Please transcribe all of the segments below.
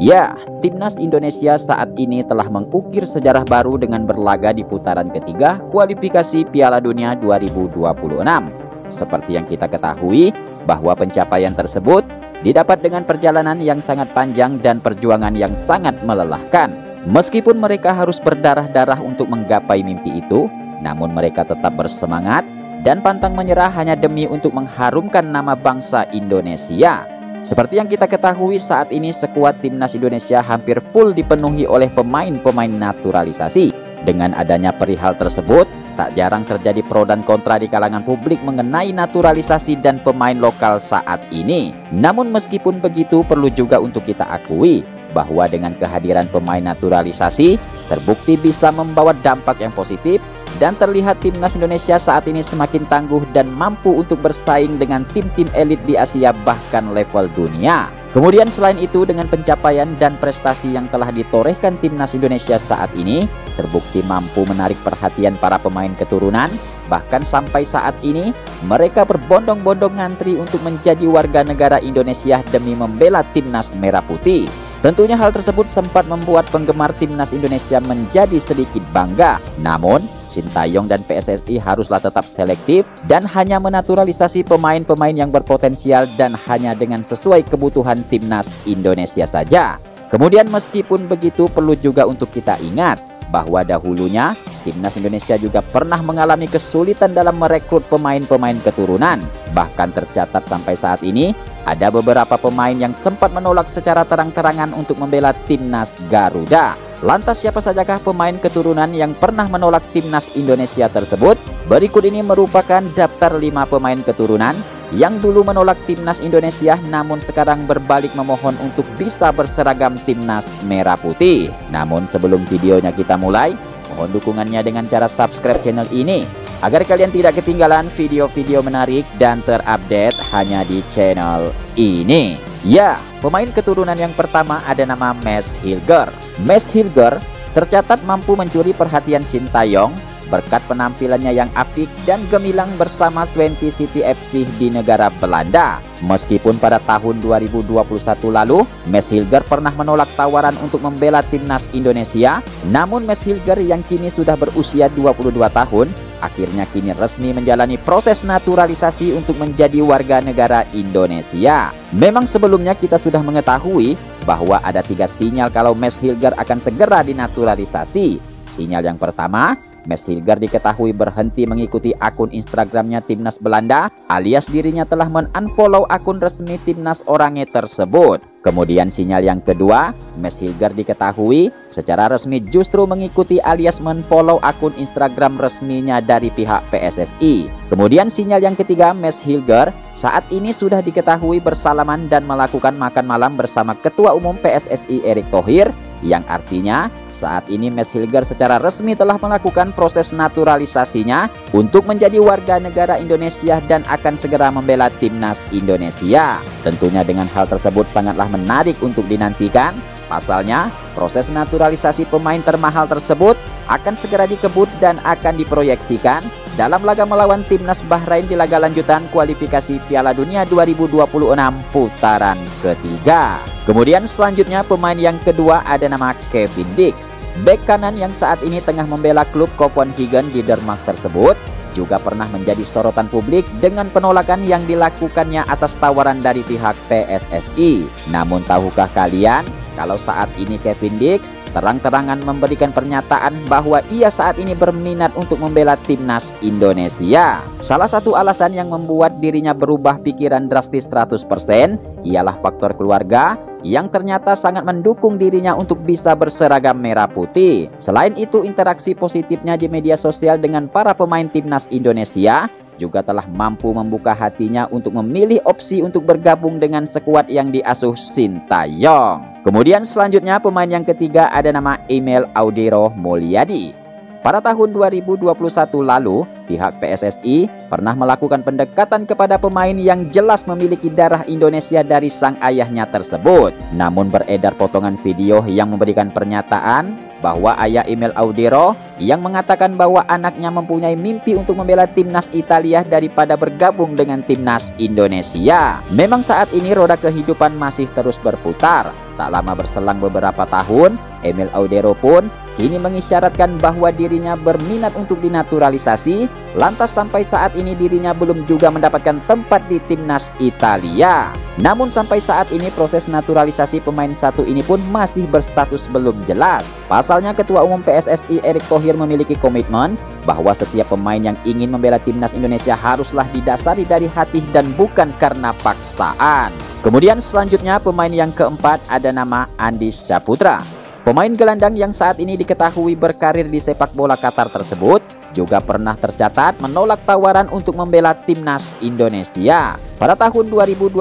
Ya, timnas Indonesia saat ini telah mengukir sejarah baru dengan berlaga di putaran ketiga kualifikasi Piala Dunia 2026. Seperti yang kita ketahui, bahwa pencapaian tersebut didapat dengan perjalanan yang sangat panjang dan perjuangan yang sangat melelahkan. Meskipun mereka harus berdarah-darah untuk menggapai mimpi itu, namun mereka tetap bersemangat dan pantang menyerah hanya demi untuk mengharumkan nama bangsa Indonesia. Seperti yang kita ketahui saat ini skuad timnas Indonesia hampir full dipenuhi oleh pemain-pemain naturalisasi. Dengan adanya perihal tersebut, tak jarang terjadi pro dan kontra di kalangan publik mengenai naturalisasi dan pemain lokal saat ini. Namun meskipun begitu, perlu juga untuk kita akui bahwa dengan kehadiran pemain naturalisasi terbukti bisa membawa dampak yang positif, dan terlihat timnas Indonesia saat ini semakin tangguh dan mampu untuk bersaing dengan tim-tim elit di Asia bahkan level dunia. Kemudian selain itu, dengan pencapaian dan prestasi yang telah ditorehkan timnas Indonesia saat ini, terbukti mampu menarik perhatian para pemain keturunan. Bahkan sampai saat ini, mereka berbondong-bondong ngantri untuk menjadi warga negara Indonesia demi membela timnas merah putih. Tentunya hal tersebut sempat membuat penggemar timnas Indonesia menjadi sedikit bangga. Namun, Sintayong dan PSSI haruslah tetap selektif dan hanya menaturalisasi pemain-pemain yang berpotensial dan hanya dengan sesuai kebutuhan timnas Indonesia saja. Kemudian meskipun begitu, perlu juga untuk kita ingat bahwa dahulunya timnas Indonesia juga pernah mengalami kesulitan dalam merekrut pemain-pemain keturunan. Bahkan tercatat sampai saat ini ada beberapa pemain yang sempat menolak secara terang-terangan untuk membela timnas Garuda. Lantas siapa sajakah pemain keturunan yang pernah menolak timnas Indonesia tersebut? Berikut ini merupakan daftar 5 pemain keturunan yang dulu menolak timnas Indonesia namun sekarang berbalik memohon untuk bisa berseragam timnas merah putih. Namun sebelum videonya kita mulai, mohon dukungannya dengan cara subscribe channel ini agar kalian tidak ketinggalan video-video menarik dan terupdate hanya di channel ini. Ya, pemain keturunan yang pertama ada nama Mads Hilger. Mads Hilger tercatat mampu mencuri perhatian Sintayong berkat penampilannya yang apik dan gemilang bersama Twente City FC di negara Belanda. Meskipun pada tahun 2021 lalu, Mads Hilger pernah menolak tawaran untuk membela timnas Indonesia, namun Mads Hilger yang kini sudah berusia 22 tahun, akhirnya kini resmi menjalani proses naturalisasi untuk menjadi warga negara Indonesia. Memang sebelumnya kita sudah mengetahui bahwa ada 3 sinyal kalau Mads Hilger akan segera dinaturalisasi. Sinyal yang pertama, Mads Hilger diketahui berhenti mengikuti akun Instagramnya timnas Belanda, alias dirinya telah men-unfollow akun resmi timnas oranye tersebut. Kemudian sinyal yang kedua, Mads Hilger diketahui secara resmi justru mengikuti alias men-follow akun Instagram resminya dari pihak PSSI. Kemudian sinyal yang ketiga, Mads Hilger saat ini sudah diketahui bersalaman dan melakukan makan malam bersama Ketua Umum PSSI Erick Thohir, yang artinya saat ini Mads Hilger secara resmi telah melakukan proses naturalisasinya untuk menjadi warga negara Indonesia dan akan segera membela timnas Indonesia. Tentunya dengan hal tersebut sangatlah menarik untuk dinantikan. Pasalnya, proses naturalisasi pemain termahal tersebut akan segera dikebut dan akan diproyeksikan dalam laga melawan timnas Bahrain di laga lanjutan kualifikasi Piala Dunia 2026 putaran ketiga. Kemudian selanjutnya pemain yang kedua ada nama Kevin Dix. Bek kanan yang saat ini tengah membela klub Copenhagen di Denmark tersebut juga pernah menjadi sorotan publik dengan penolakan yang dilakukannya atas tawaran dari pihak PSSI. Namun tahukah kalian kalau saat ini Kevin Dix terang-terangan memberikan pernyataan bahwa ia saat ini berminat untuk membela timnas Indonesia. Salah satu alasan yang membuat dirinya berubah pikiran drastis 100% ialah faktor keluarga yang ternyata sangat mendukung dirinya untuk bisa berseragam merah putih. Selain itu, interaksi positifnya di media sosial dengan para pemain timnas Indonesia juga telah mampu membuka hatinya untuk memilih opsi untuk bergabung dengan skuad yang diasuh Sintayong. Kemudian selanjutnya pemain yang ketiga ada nama Emil Audero Mulyadi. Pada tahun 2021 lalu, pihak PSSI pernah melakukan pendekatan kepada pemain yang jelas memiliki darah Indonesia dari sang ayahnya tersebut. Namun beredar potongan video yang memberikan pernyataan bahwa ayah Emil Audero yang mengatakan bahwa anaknya mempunyai mimpi untuk membela timnas Italia daripada bergabung dengan timnas Indonesia. Memang saat ini roda kehidupan masih terus berputar. Tak lama berselang beberapa tahun, Emil Audero pun kini mengisyaratkan bahwa dirinya berminat untuk dinaturalisasi, lantas sampai saat ini dirinya belum juga mendapatkan tempat di timnas Italia. Namun sampai saat ini proses naturalisasi pemain satu ini pun masih berstatus belum jelas. Pasalnya Ketua Umum PSSI Erick Thohir memiliki komitmen bahwa setiap pemain yang ingin membela timnas Indonesia haruslah didasari dari hati dan bukan karena paksaan. Kemudian selanjutnya pemain yang keempat ada nama Andi Saputra. Pemain gelandang yang saat ini diketahui berkarir di sepak bola Qatar tersebut juga pernah tercatat menolak tawaran untuk membela timnas Indonesia. Pada tahun 2021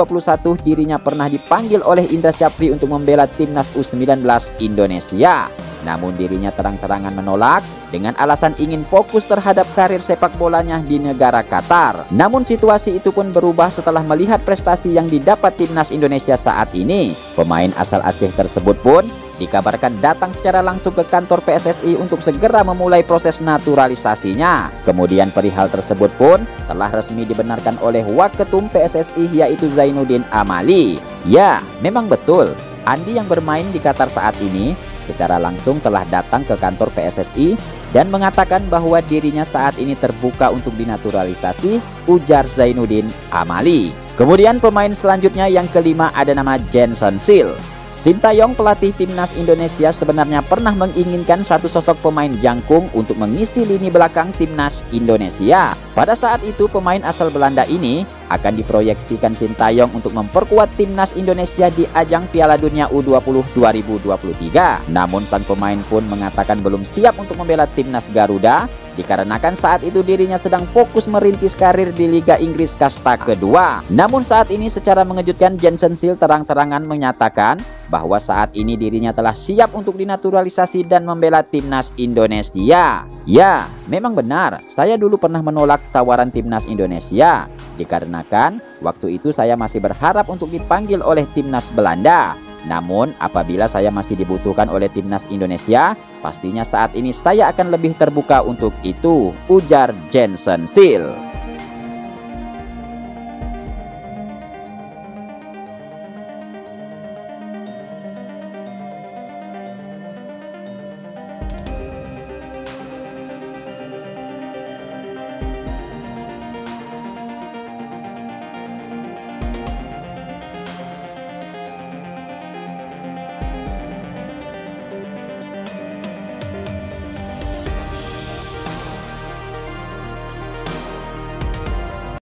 dirinya pernah dipanggil oleh Indra Syafri untuk membela timnas U19 Indonesia. Namun dirinya terang-terangan menolak dengan alasan ingin fokus terhadap karir sepak bolanya di negara Qatar. Namun situasi itu pun berubah setelah melihat prestasi yang didapat timnas Indonesia saat ini. Pemain asal Aceh tersebut pun dikabarkan datang secara langsung ke kantor PSSI untuk segera memulai proses naturalisasinya. Kemudian perihal tersebut pun telah resmi dibenarkan oleh Waketum PSSI yaitu Zainuddin Amali. Ya, memang betul, Andi yang bermain di Qatar saat ini secara langsung telah datang ke kantor PSSI dan mengatakan bahwa dirinya saat ini terbuka untuk dinaturalisasi, ujar Zainuddin Amali. Kemudian pemain selanjutnya yang kelima ada nama Jenson Seal. Sintayong pelatih timnas Indonesia sebenarnya pernah menginginkan satu sosok pemain jangkung untuk mengisi lini belakang timnas Indonesia. Pada saat itu pemain asal Belanda ini akan diproyeksikan Sintayong untuk memperkuat timnas Indonesia di ajang Piala Dunia U20 2023. Namun sang pemain pun mengatakan belum siap untuk membela timnas Garuda dikarenakan saat itu dirinya sedang fokus merintis karir di Liga Inggris kasta kedua. Namun saat ini secara mengejutkan Jenson Seal terang-terangan menyatakan bahwa saat ini dirinya telah siap untuk dinaturalisasi dan membela timnas Indonesia. Ya, memang benar, saya dulu pernah menolak tawaran timnas Indonesia dikarenakan waktu itu saya masih berharap untuk dipanggil oleh timnas Belanda. Namun apabila saya masih dibutuhkan oleh timnas Indonesia, pastinya saat ini saya akan lebih terbuka untuk itu, ujar Jenson Seal.